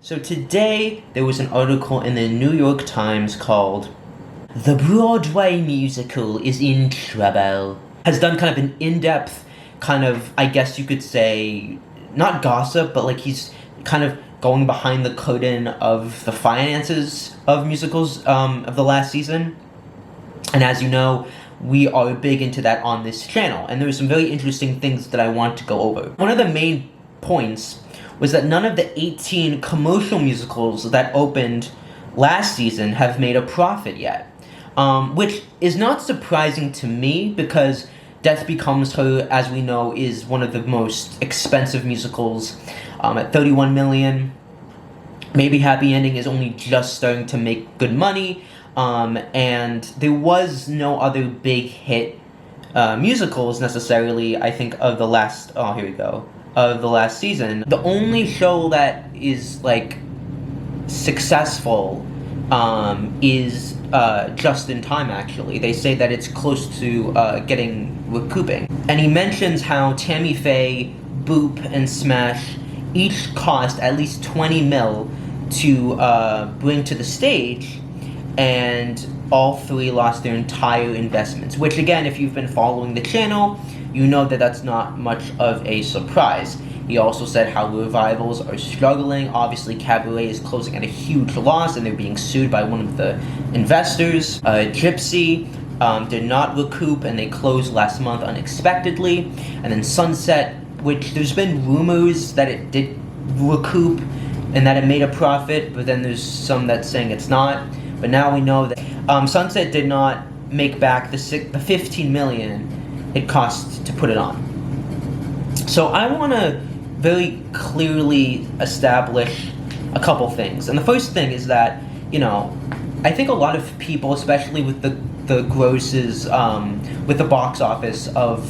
So today, there was an article in the New York Times called "The Broadway Musical is in Trouble." Has done kind of an in-depth kind of, I guess you could say, not gossip, but like he's kind of going behind the curtain of the finances of musicals of the last season. And as you know, we are big into that on this channel, and there's some very interesting things that I want to go over. One of the main points was that none of the 18 commercial musicals that opened last season have made a profit yet, which is not surprising to me because Death Becomes Her, as we know, is one of the most expensive musicals at $31 million. Maybe Happy Ending is only just starting to make good money, and there was no other big hit musicals necessarily, I think, of the last, of the last season. The only show that is, like, successful is Just in Time, actually. They say that it's close to recouping. And he mentions how Tammy Faye, Boop, and Smash each cost at least $20 million to bring to the stage, and all three lost their entire investments, which again, if you've been following the channel, you know that that's not much of a surprise. He also said how revivals are struggling. Obviously, Cabaret is closing at a huge loss, and they're being sued by one of the investors. Gypsy did not recoup, and they closed last month unexpectedly. And then Sunset, which there's been rumors that it did recoup and that it made a profit, but then there's some that's saying it's not. But now we know that Sunset did not make back the $15 million it cost to put it on. So I want to very clearly establish a couple things. And the first thing is that, you know, I think a lot of people, especially with the grosses, with the box office of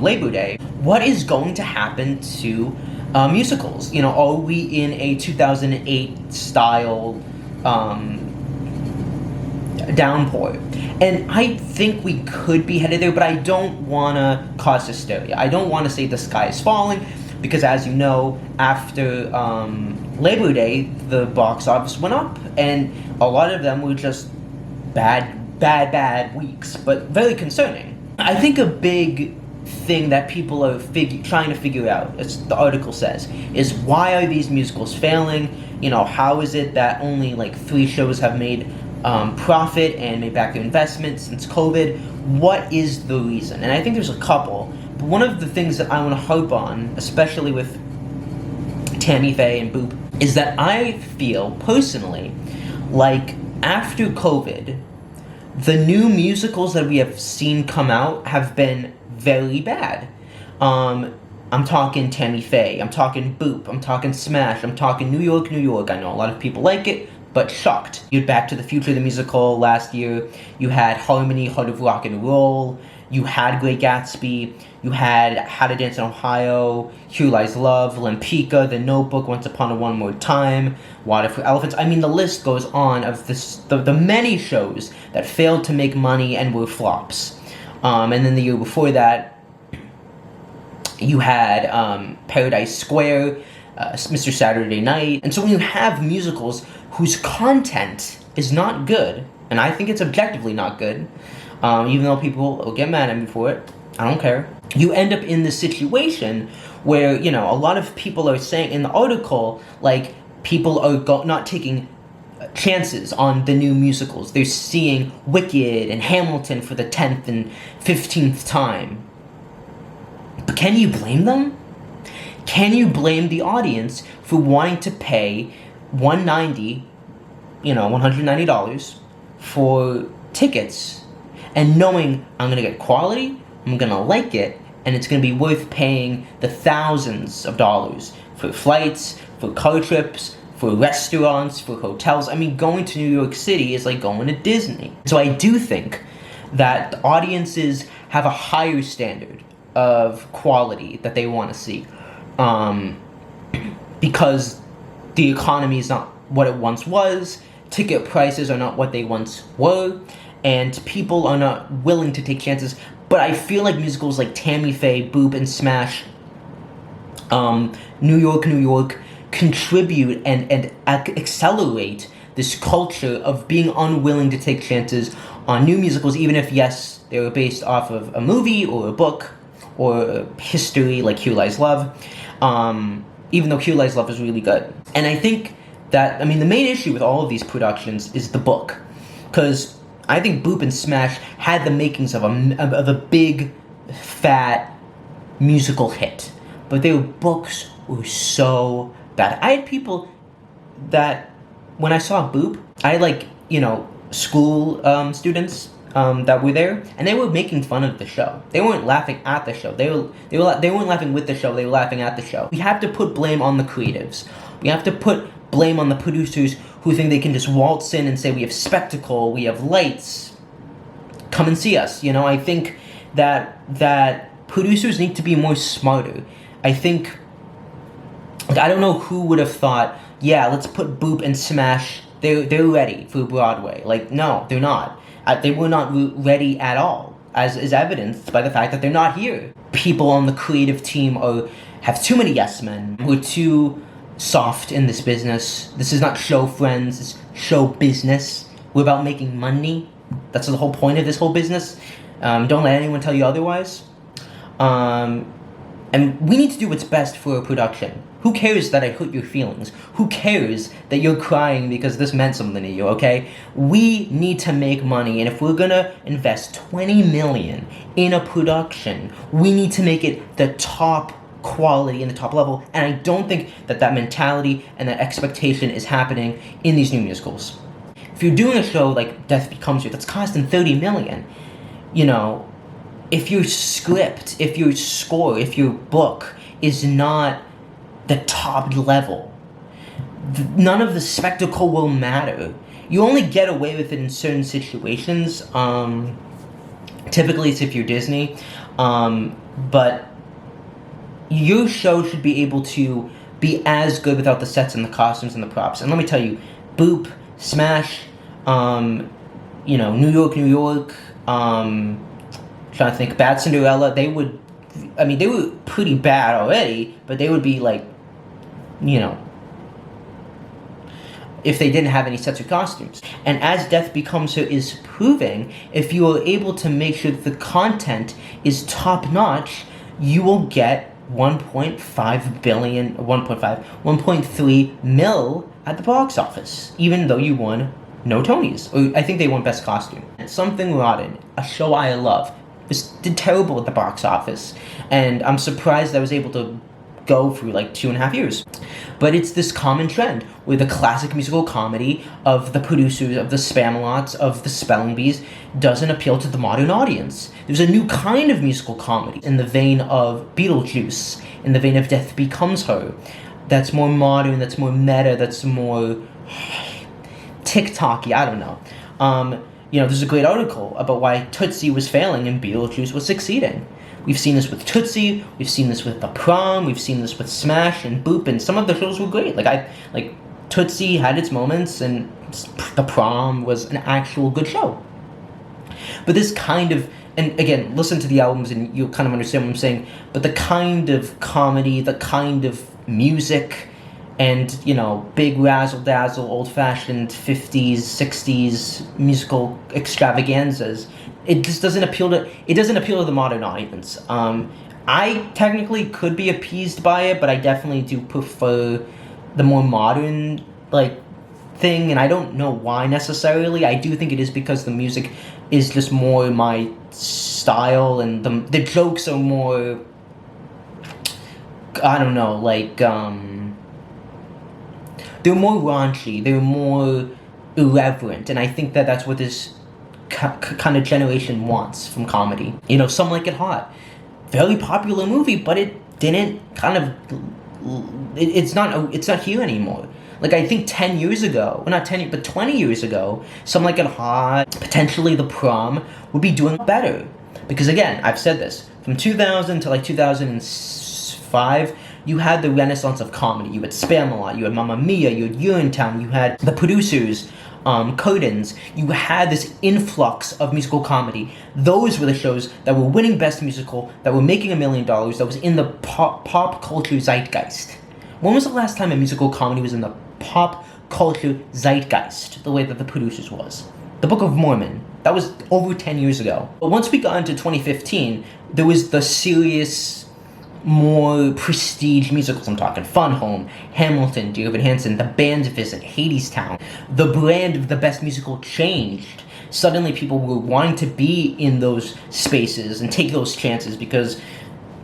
Labor Day, what is going to happen to musicals? You know, are we in a 2008 style downpour? And I think we could be headed there, but I don't want to cause hysteria. I don't want to say the sky is falling, because as you know, after Labor Day, the box office went up, and a lot of them were just bad weeks, but very concerning. I think a big thing that people are trying to figure out, as the article says, is why are these musicals failing? You know, how is it that only like 3 shows have made profit and made back their investment since COVID? What is the reason? And I think there's a couple, but one of the things that I want to harp on, especially with Tammy Faye and Boop, is that I feel personally like after COVID, the new musicals that we have seen come out have been very bad. I'm talking Tammy Faye, I'm talking Boop, I'm talking Smash, I'm talking New York, New York. I know a lot of people like it, but shocked. You had Back to the Future, the musical, last year. You had Harmony, Heart of Rock and Roll. You had Great Gatsby. You had How to Dance in Ohio, Here Lies Love, Lempicka, The Notebook, Once Upon a One More Time, Water for Elephants. I mean, the list goes on of the many shows that failed to make money and were flops. And then the year before that, you had Paradise Square, Mr. Saturday Night. And so when you have musicals whose content is not good, and I think it's objectively not good, even though people will get mad at me for it, I don't care. You end up in this situation where, you know, a lot of people are saying in the article, like, people are not taking chances on the new musicals. They're seeing Wicked and Hamilton for the 10th and 15th time. But can you blame them? Can you blame the audience for wanting to pay $190 for tickets and knowing I'm going to get quality, I'm going to like it, and it's going to be worth paying the thousands of dollars for flights, for car trips, for restaurants, for hotels? I mean, going to New York City is like going to Disney. So I do think that the audiences have a higher standard of quality that they want to see, because the economy is not what it once was, ticket prices are not what they once were, and people are not willing to take chances. But I feel like musicals like Tammy Faye, Boop, and Smash, New York, New York, contribute and accelerate this culture of being unwilling to take chances on new musicals, even if, yes, they were based off of a movie or a book or history, like Here Lies Love, even though Here Lies Love is really good. And I think that, I mean, the main issue with all of these productions is the book, because I think Boop and Smash had the makings of a big, fat musical hit, but their books were so bad. I had people that, when I saw Boop, I had, like, you know, school students that were there, and they were making fun of the show. They weren't laughing at the show. They weren't laughing with the show. They were laughing at the show. We have to put blame on the creatives. We have to put blame on the producers who think they can just waltz in and say, we have spectacle, we have lights, come and see us. You know, I think that producers need to be more smarter. I think, like, I don't know who would have thought, yeah, let's put Boop and Smash, they're ready for Broadway. Like, no, they're not. They were not ready at all, as is evidenced by the fact that they're not here. People on the creative team have too many yes men. We're too soft in this business. This is not show friends, it's show business. We're about making money. That's the whole point of this whole business. Don't let anyone tell you otherwise. And we need to do what's best for a production. Who cares that I hurt your feelings? Who cares that you're crying because this meant something to you, okay? We need to make money, and if we're gonna invest $20 million in a production, we need to make it the top quality and the top level, and I don't think that mentality and that expectation is happening in these new musicals. If you're doing a show like Death Becomes You that's costing $30 million, you know, if your script, if your score, if your book is not the top level, none of the spectacle will matter. You only get away with it in certain situations. Typically it's if you're Disney, but your show should be able to be as good without the sets and the costumes and the props. And let me tell you, Boop, Smash, you know, New York, trying to think, Bad Cinderella, they were pretty bad already, but they would be like, you know, if they didn't have any sets or costumes. And as Death Becomes Her is proving, if you are able to make sure that the content is top-notch, you will get 1.3 mil at the box office, even though you won no Tonys. Or I think they won Best Costume. And Something Rotten, a show I love, did terrible at the box office, and I'm surprised I was able to go through like 2.5 years. But it's this common trend where the classic musical comedy of the producers, of the Spamalot's, of the Spelling Bees doesn't appeal to the modern audience. There's a new kind of musical comedy in the vein of Beetlejuice, in the vein of Death Becomes Her, that's more modern, that's more meta, that's more TikTok-y, I don't know. You know, there's a great article about why Tootsie was failing and Beetlejuice was succeeding. We've seen this with Tootsie, we've seen this with The Prom, we've seen this with Smash and Boop, and some of the shows were great. Like Tootsie had its moments, and The Prom was an actual good show. But this kind of, and again, listen to the albums and you'll kind of understand what I'm saying, but the kind of comedy, the kind of music, and, you know, big razzle-dazzle, old-fashioned 50s, 60s musical extravaganzas, it just doesn't appeal to the modern audience. I technically could be appeased by it, but I definitely do prefer the more modern, like, thing, and I don't know why necessarily. I do think it is because the music is just more my style, and the jokes are more, I don't know, like, they're more raunchy, they're more irreverent, and I think that that's what this kind of generation wants from comedy. You know, Some Like It Hot, very popular movie, but it didn't kind of, it's not here anymore. Like, I think 10 years ago, well, not 10, but 20 years ago, Some Like It Hot, potentially The Prom, would be doing better. Because again, I've said this, from 2000 to like 2005, you had the renaissance of comedy. You had Spamalot, you had Mamma Mia, you had Urinetown, you had the producers, Curtains. You had this influx of musical comedy. Those were the shows that were winning Best Musical, that were making $1 million, that was in the pop culture zeitgeist. When was the last time a musical comedy was in the pop culture zeitgeist, the way that The Producers was? The Book of Mormon. That was over 10 years ago. But once we got into 2015, there was the serious, more prestige musicals. I'm talking Fun Home, Hamilton, Dear Evan Hansen, The Band's Visit, Hadestown. The brand of the best musical changed. Suddenly people were wanting to be in those spaces and take those chances because,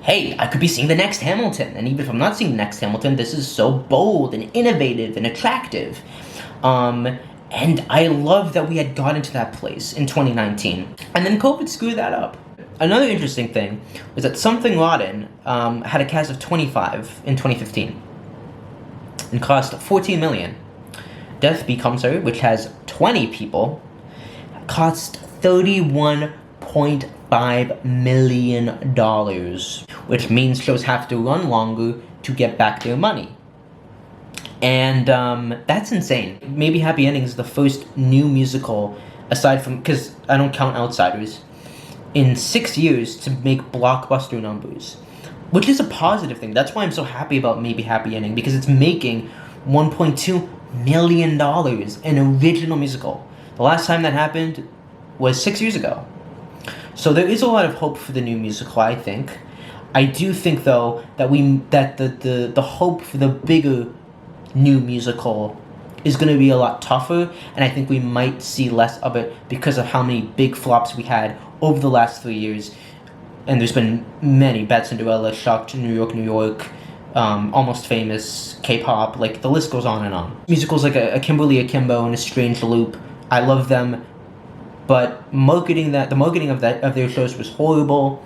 hey, I could be seeing the next Hamilton. And even if I'm not seeing the next Hamilton, this is so bold and innovative and attractive. And I love that we had gotten to that place in 2019. And then COVID screwed that up. Another interesting thing was that Something Rotten had a cast of 25 in 2015 and cost $14 million. Death Becomes Her, which has 20 people, cost $31.5 million, which means shows have to run longer to get back their money. And that's insane. Maybe Happy Ending is the first new musical, aside from, because I don't count Outsiders, in 6 years to make blockbuster numbers, which is a positive thing. That's why I'm so happy about Maybe Happy Ending, because it's making $1.2 million, an original musical. The last time that happened was 6 years ago. So there is a lot of hope for the new musical, I think. I do think, though, that the hope for the bigger new musical is going to be a lot tougher, and I think we might see less of it because of how many big flops we had over the last 3 years. And there's been many: Bad Cinderella, Shocked, New York, Almost Famous, K-pop, like the list goes on and on. Musicals like a Kimberly Akimbo and A Strange Loop, I love them, but the marketing of their shows was horrible.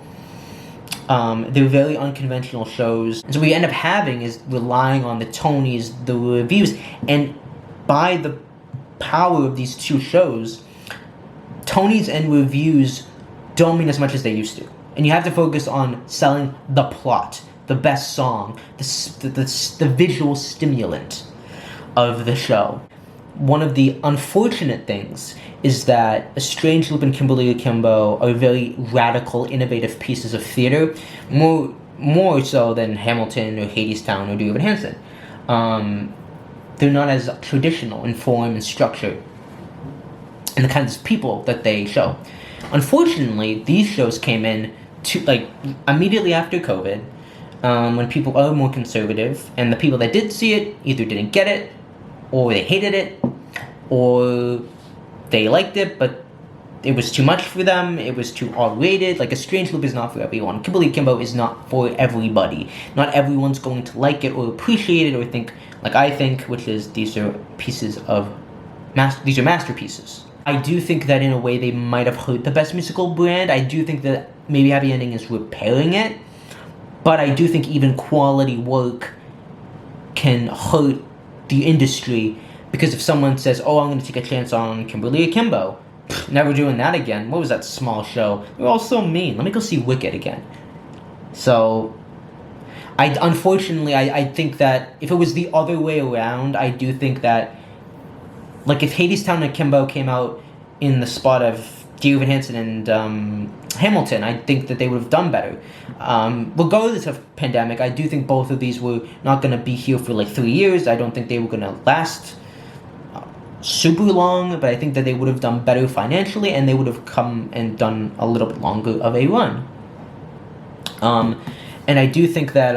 They're very unconventional shows. And so what we end up having is relying on the Tonys, the reviews, and by the power of these two shows, Tonys and reviews don't mean as much as they used to. And you have to focus on selling the plot, the best song, the visual stimulant of the show. One of the unfortunate things is that A Strange Loop and Kimberly Akimbo are very radical, innovative pieces of theater, more so than Hamilton or Hadestown or Dear Evan Hansen. They're not as traditional in form and structure and the kinds of people that they show. Unfortunately, these shows came in immediately after COVID, when people are more conservative, and the people that did see it either didn't get it, or they hated it, or they liked it, but it was too much for them, it was too R-rated. Like, A Strange Loop is not for everyone. Kimberly Akimbo is not for everybody. Not everyone's going to like it or appreciate it or think like I think, which is these are masterpieces. I do think that in a way they might have hurt the Best Musical brand. I do think that Maybe Happy Ending is repairing it, but I do think even quality work can hurt the industry, because if someone says, oh, I'm going to take a chance on Kimberly Akimbo, never doing that again. What was that small show? They're all so mean. Let me go see Wicked again. So, unfortunately, I think that if it was the other way around, I do think that, like, if Hadestown and Akimbo came out in the spot of Dear Evan Hansen and Hamilton, I think that they would have done better. Regardless of pandemic, I do think both of these were not going to be here for like 3 years. I don't think they were going to last super long, but I think that they would have done better financially, and they would have come and done a little bit longer of a run. And I do think that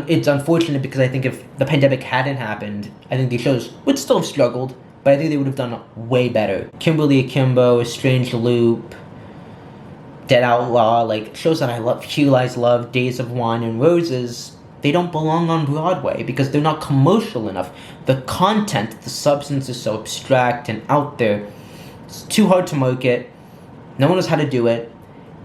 it's unfortunate, because I think if the pandemic hadn't happened, I think these shows would still have struggled, but I think they would have done way better. Kimberly Akimbo, A Strange Loop, Dead Outlaw, like shows that I love, Hugh Eyes Love, Days of Wine and Roses, they don't belong on Broadway because they're not commercial enough. The content, the substance is so abstract and out there. It's too hard to market. No one knows how to do it.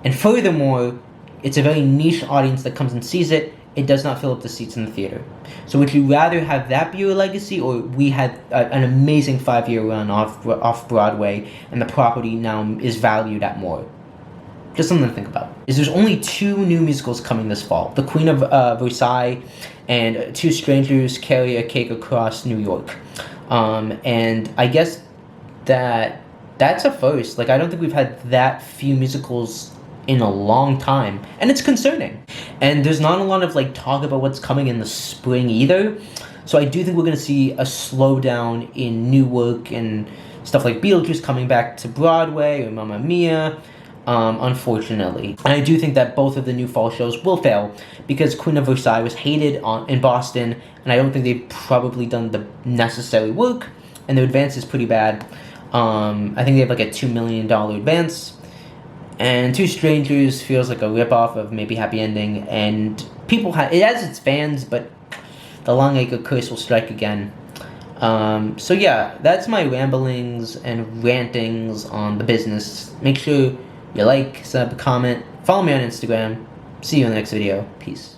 And furthermore, it's a very niche audience that comes and sees it. It does not fill up the seats in the theater. So would you rather have that be your legacy, or we had an amazing 5-year run off Broadway and the property now is valued at more? Just something to think about. There's only 2 new musicals coming this fall. The Queen of Versailles and Two Strangers Carry a Cake Across New York. And I guess that's a first. Like, I don't think we've had that few musicals in a long time. And it's concerning. And there's not a lot of like talk about what's coming in the spring either. So I do think we're going to see a slowdown in new work and stuff like Beetlejuice coming back to Broadway or Mamma Mia, unfortunately. And I do think that both of the new fall shows will fail because Queen of Versailles was hated in Boston, and I don't think they've probably done the necessary work, and their advance is pretty bad. I think they have like a $2 million advance. And Two Strangers feels like a ripoff of maybe Happy Ending, and it has its fans, but the Longacre Curse will strike again. So yeah, that's my ramblings and rantings on the business. Make sure you like, sub, comment, follow me on Instagram. See you in the next video. Peace.